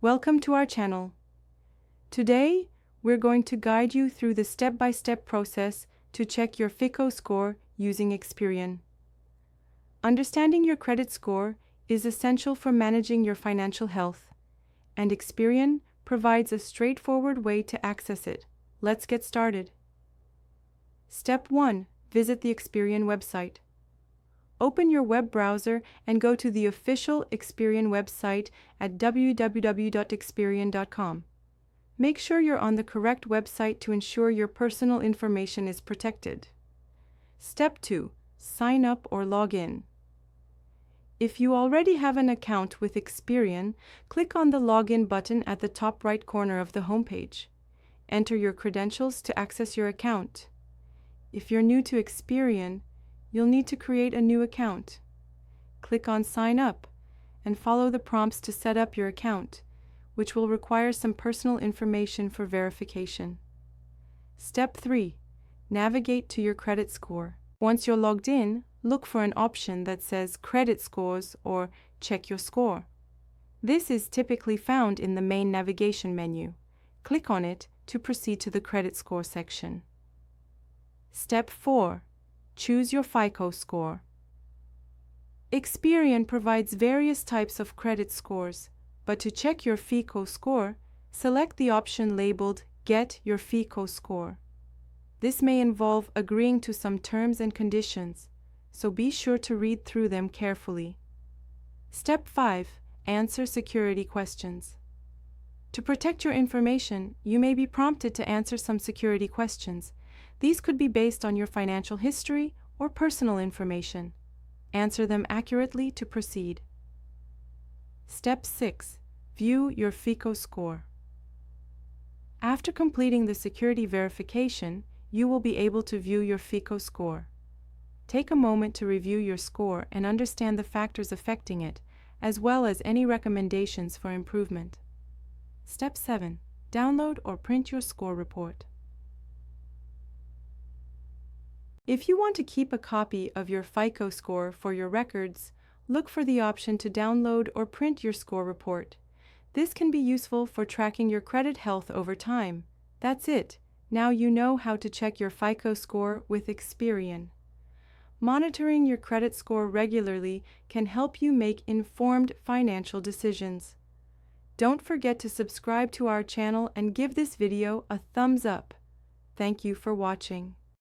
Welcome to our channel. Today, we're going to guide you through the step-by-step process to check your FICO score using Experian. Understanding your credit score is essential for managing your financial health, and Experian provides a straightforward way to access it. Let's get started. Step 1. Visit the Experian website. Open your web browser and go to the official Experian website at www.experian.com. Make sure you're on the correct website to ensure your personal information is protected. Step 2. Sign up or log in. If you already have an account with Experian, click on the Login button at the top right corner of the homepage. Enter your credentials to access your account. If you're new to Experian, you'll need to create a new account. Click on Sign Up and follow the prompts to set up your account, which will require some personal information for verification. Step 3. Navigate to your credit score. Once you're logged in, look for an option that says Credit Scores or Check Your Score. This is typically found in the main navigation menu. Click on it to proceed to the Credit Score section. Step 4. Choose your FICO score. Experian provides various types of credit scores, but to check your FICO score, select the option labeled Get Your FICO Score. This may involve agreeing to some terms and conditions, so be sure to read through them carefully. Step 5. Answer security questions. To protect your information, you may be prompted to answer some security questions. These could be based on your financial history or personal information. Answer them accurately to proceed. Step 6. View your FICO score. After completing the security verification, you will be able to view your FICO score. Take a moment to review your score and understand the factors affecting it, as well as any recommendations for improvement. Step 7. Download or print your score report. If you want to keep a copy of your FICO score for your records, look for the option to download or print your score report. This can be useful for tracking your credit health over time. That's it. Now you know how to check your FICO score with Experian. Monitoring your credit score regularly can help you make informed financial decisions. Don't forget to subscribe to our channel and give this video a thumbs up. Thank you for watching.